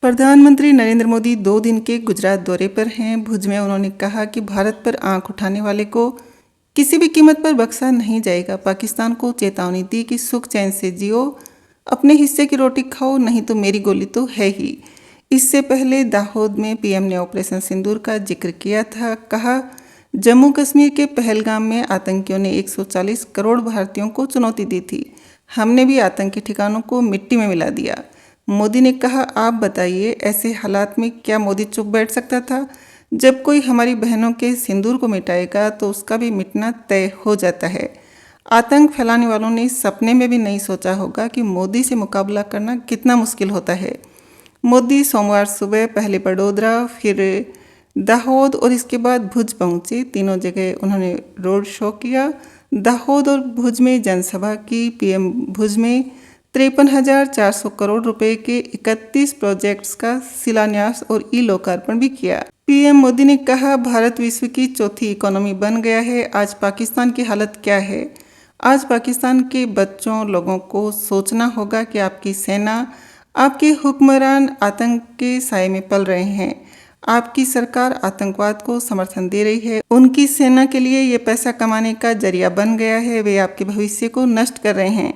प्रधानमंत्री नरेंद्र मोदी 2 दिन के गुजरात दौरे पर हैं। भुज में उन्होंने कहा कि भारत पर आंख उठाने वाले को किसी भी कीमत पर बख्शा नहीं जाएगा। पाकिस्तान को चेतावनी दी कि सुख चैन से जियो, अपने हिस्से की रोटी खाओ, नहीं तो मेरी गोली तो है ही। इससे पहले दाहोद में पीएम ने ऑपरेशन सिंदूर का जिक्र किया था। कहा, जम्मू कश्मीर के पहलगाम में आतंकियों ने 140 करोड़ भारतीयों को चुनौती दी थी। हमने भी आतंकी ठिकानों को मिट्टी में मिला दिया। मोदी ने कहा, आप बताइए, ऐसे हालात में क्या मोदी चुप बैठ सकता था? जब कोई हमारी बहनों के सिंदूर को मिटाएगा तो उसका भी मिटना तय हो जाता है। आतंक फैलाने वालों ने सपने में भी नहीं सोचा होगा कि मोदी से मुकाबला करना कितना मुश्किल होता है। मोदी सोमवार सुबह पहले बड़ोदरा, फिर दाहोद और इसके बाद भुज पहुंचे। तीनों जगह उन्होंने रोड शो किया। दाहोद और भुज में जनसभा की। पीएम भुज में 53,400 करोड़ रुपए के 31 प्रोजेक्ट्स का शिलान्यास और ई लोकार्पण भी किया। पीएम मोदी ने कहा, भारत विश्व की चौथी इकोनॉमी बन गया है। आज पाकिस्तान की हालत क्या है? आज पाकिस्तान के बच्चों, लोगों को सोचना होगा कि आपकी सेना, आपके हुक्मरान आतंक के साए में पल रहे हैं। आपकी सरकार आतंकवाद को समर्थन दे रही है। उनकी सेना के लिए ये पैसा कमाने का जरिया बन गया है। वे आपके भविष्य को नष्ट कर रहे हैं,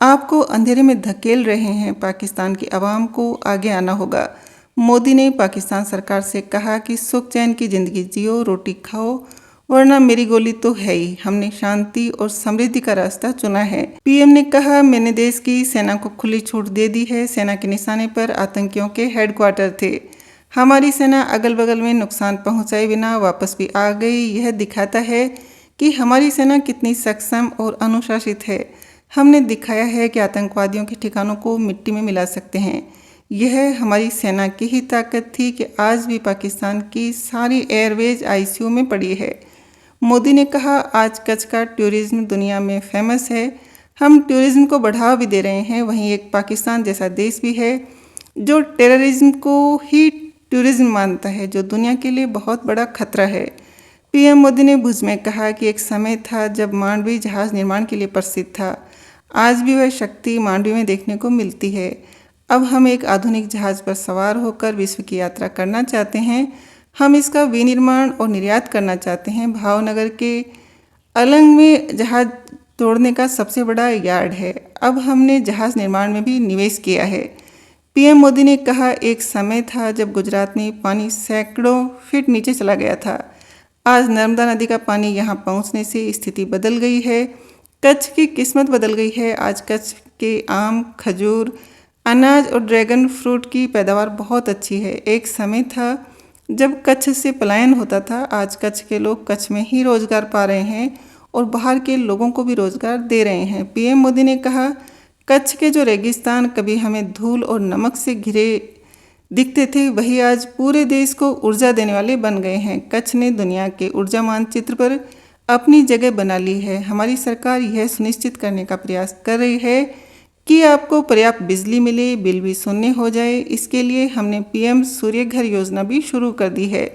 आपको अंधेरे में धकेल रहे हैं। पाकिस्तान की आवाम को आगे आना होगा। मोदी ने पाकिस्तान सरकार से कहा कि सुख चैन की जिंदगी जियो, रोटी खाओ, वरना मेरी गोली तो है ही। हमने शांति और समृद्धि का रास्ता चुना है। पीएम ने कहा, मैंने देश की सेना को खुली छूट दे दी है। सेना के निशाने पर आतंकियों के हेडक्वार्टर थे। हमारी सेना अगल बगल में नुकसान पहुंचाए बिना वापस भी आ गई। यह दिखाता है कि हमारी सेना कितनी सक्षम और अनुशासित है। हमने दिखाया है कि आतंकवादियों के ठिकानों को मिट्टी में मिला सकते हैं। यह हमारी सेना की ही ताकत थी कि आज भी पाकिस्तान की सारी एयरवेज आईसीयू में पड़ी है। मोदी ने कहा, आज कच्छ का टूरिज्म दुनिया में फेमस है। हम टूरिज्म को बढ़ावा भी दे रहे हैं। वहीं एक पाकिस्तान जैसा देश भी है जो टेररिज्म को ही टूरिज्म मानता है, जो दुनिया के लिए बहुत बड़ा खतरा है। पीएम मोदी ने भुज में कहा कि एक समय था जब मांडवी जहाज निर्माण के लिए प्रसिद्ध था। आज भी वह शक्ति मांडवी में देखने को मिलती है। अब हम एक आधुनिक जहाज पर सवार होकर विश्व की यात्रा करना चाहते हैं। हम इसका विनिर्माण और निर्यात करना चाहते हैं। भावनगर के अलंग में जहाज तोड़ने का सबसे बड़ा यार्ड है। अब हमने जहाज निर्माण में भी निवेश किया है। पीएम मोदी ने कहा, एक समय था जब गुजरात में पानी सैकड़ों फीट नीचे चला गया था। आज नर्मदा नदी का पानी यहाँ पहुँचने से स्थिति बदल गई है। कच्छ की किस्मत बदल गई है। आज कच्छ के आम, खजूर, अनाज और ड्रैगन फ्रूट की पैदावार बहुत अच्छी है। एक समय था जब कच्छ से पलायन होता था। आज कच्छ के लोग कच्छ में ही रोजगार पा रहे हैं और बाहर के लोगों को भी रोजगार दे रहे हैं। पीएम मोदी ने कहा, कच्छ के जो रेगिस्तान कभी हमें धूल और नमक से घिरे दिखते थे, वही आज पूरे देश को ऊर्जा देने वाले बन गए हैं। कच्छ ने दुनिया के ऊर्जा मानचित्र पर अपनी जगह बना ली है। हमारी सरकार यह सुनिश्चित करने का प्रयास कर रही है कि आपको पर्याप्त बिजली मिले, बिल भी शून्य हो जाए। इसके लिए हमने पीएम सूर्य घर योजना भी शुरू कर दी है।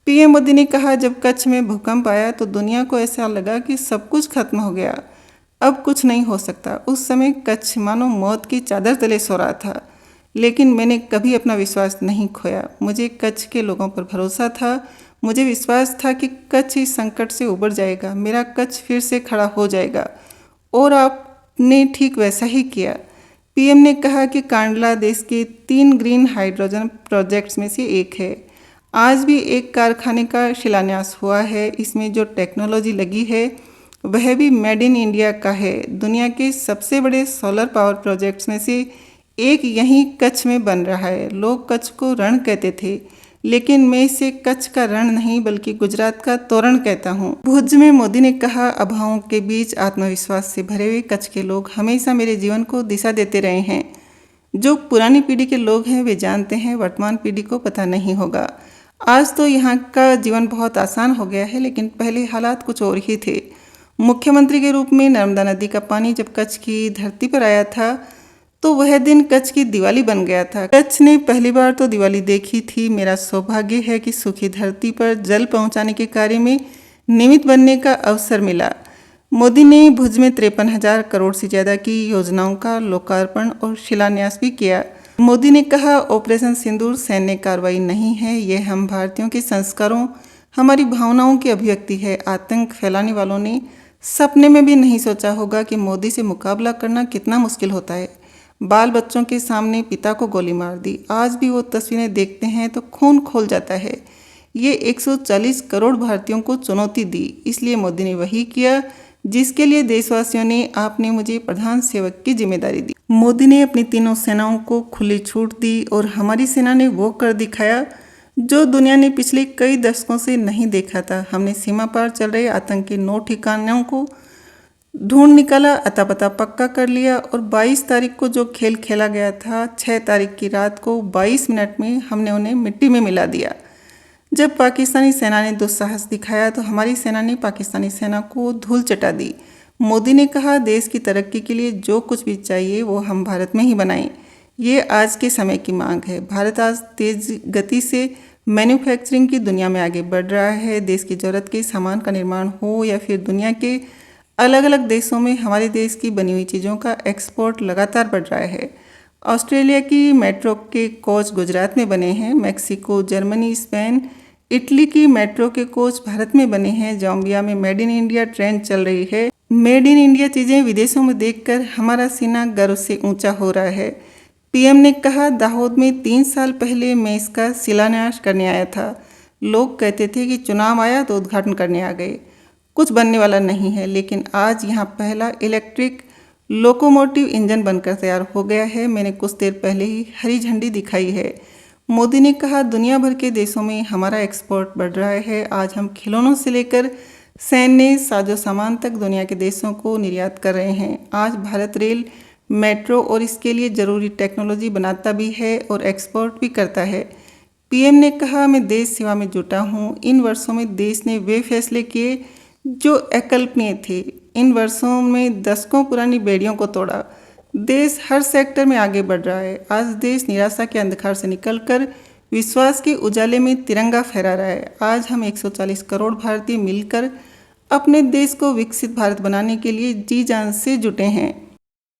पीएम मोदी ने कहा, जब कच्छ में भूकंप आया तो दुनिया को ऐसा लगा कि सब कुछ खत्म हो गया, अब कुछ नहीं हो सकता। उस समय कच्छ मानो मौत की चादर तले सो रहा था, लेकिन मैंने कभी अपना विश्वास नहीं खोया। मुझे कच्छ के लोगों पर भरोसा था। मुझे विश्वास था कि कच्छ इस संकट से उबर जाएगा, मेरा कच्छ फिर से खड़ा हो जाएगा। और आपने ठीक वैसा ही किया। पीएम ने कहा कि कांडला देश के 3 ग्रीन हाइड्रोजन प्रोजेक्ट्स में से एक है। आज भी एक कारखाने का शिलान्यास हुआ है। इसमें जो टेक्नोलॉजी लगी है वह भी मेड इन इंडिया का है। दुनिया के सबसे बड़े सोलर पावर प्रोजेक्ट्स में से एक यहीं कच्छ में बन रहा है। लोग कच्छ को रण कहते थे, लेकिन मैं इसे कच्छ का रण नहीं बल्कि गुजरात का तोरण कहता हूँ। भुज में मोदी ने कहा, अभावों के बीच आत्मविश्वास से भरे हुए कच्छ के लोग हमेशा मेरे जीवन को दिशा देते रहे हैं। जो पुरानी पीढ़ी के लोग हैं वे जानते हैं, वर्तमान पीढ़ी को पता नहीं होगा। आज तो यहाँ का जीवन बहुत आसान हो गया है, लेकिन पहले हालात कुछ और ही थे। मुख्यमंत्री के रूप में नर्मदा नदी का पानी जब कच्छ की धरती पर आया था तो वह दिन कच्छ की दिवाली बन गया था। कच्छ ने पहली बार तो दिवाली देखी थी। मेरा सौभाग्य है कि सूखी धरती पर जल पहुंचाने के कार्य में निमित्त बनने का अवसर मिला। मोदी ने भुज में 53,000 करोड़ से ज़्यादा की योजनाओं का लोकार्पण और शिलान्यास भी किया। मोदी ने कहा, ऑपरेशन सिंदूर सैन्य कार्रवाई नहीं है, यह हम भारतीयों के संस्कारों, हमारी भावनाओं की अभिव्यक्ति है। आतंक फैलाने वालों ने सपने में भी नहीं सोचा होगा कि मोदी से मुकाबला करना कितना मुश्किल होता है। बाल बच्चों के सामने पिता को गोली मार दी। आज भी वो तस्वीरें देखते हैं तो खून खौल जाता है। ये 140 करोड़ भारतीयों को चुनौती दी, इसलिए मोदी ने वही किया जिसके लिए देशवासियों ने आपने मुझे प्रधान सेवक की जिम्मेदारी दी। मोदी ने अपनी तीनों सेनाओं को खुली छूट दी और हमारी सेना ने वो कर दिखाया जो दुनिया ने पिछले कई दशकों से नहीं देखा था। हमने सीमा पार चल रहे आतंक के 9 ठिकानों को ढूंढ निकाला, अता पता पक्का कर लिया और 22 तारीख को जो खेल खेला गया था, 6 तारीख की रात को 22 मिनट में हमने उन्हें मिट्टी में मिला दिया। जब पाकिस्तानी सेना ने दुस्साहस दिखाया तो हमारी सेना ने पाकिस्तानी सेना को धूल चटा दी। मोदी ने कहा, देश की तरक्की के लिए जो कुछ भी चाहिए वो हम भारत में ही बनाएं। ये आज के समय की मांग है। भारत आज तेज गति से मैन्युफैक्चरिंग की दुनिया में आगे बढ़ रहा है। देश की ज़रूरत के सामान का निर्माण हो या फिर दुनिया के अलग अलग देशों में हमारे देश की बनी हुई चीज़ों का एक्सपोर्ट लगातार बढ़ रहा है। ऑस्ट्रेलिया की मेट्रो के कोच गुजरात में बने हैं। मैक्सिको, जर्मनी, स्पेन, इटली की मेट्रो के कोच भारत में बने हैं। जाम्बिया में मेड इन इंडिया ट्रेंड चल रही है। मेड इन इंडिया चीज़ें विदेशों में देखकर हमारा सीना गर्व से ऊंचा हो रहा है। पीएम ने कहा, दाहोद में 3 साल पहले मैं इसका शिलान्यास करने आया था। लोग कहते थे कि चुनाव आया तो उद्घाटन करने आ गए, कुछ बनने वाला नहीं है। लेकिन आज यहाँ पहला इलेक्ट्रिक लोकोमोटिव इंजन बनकर तैयार हो गया है। मैंने कुछ देर पहले ही हरी झंडी दिखाई है। मोदी ने कहा, दुनिया भर के देशों में हमारा एक्सपोर्ट बढ़ रहा है। आज हम खिलौनों से लेकर सैन्य साजो सामान तक दुनिया के देशों को निर्यात कर रहे हैं। आज भारत रेल, मेट्रो और इसके लिए ज़रूरी टेक्नोलॉजी बनाता भी है और एक्सपोर्ट भी करता है। पीएम ने कहा, मैं देश सेवा में जुटा हूँ। इन वर्षों में देश ने वे फैसले किए जो अकल्पनीय थे। इन वर्षों में दशकों पुरानी बेड़ियों को तोड़ा। देश हर सेक्टर में आगे बढ़ रहा है। आज देश निराशा के अंधकार से निकलकर विश्वास के उजाले में तिरंगा फहरा रहा है। आज हम 140 करोड़ भारतीय मिलकर अपने देश को विकसित भारत बनाने के लिए जी जान से जुटे हैं।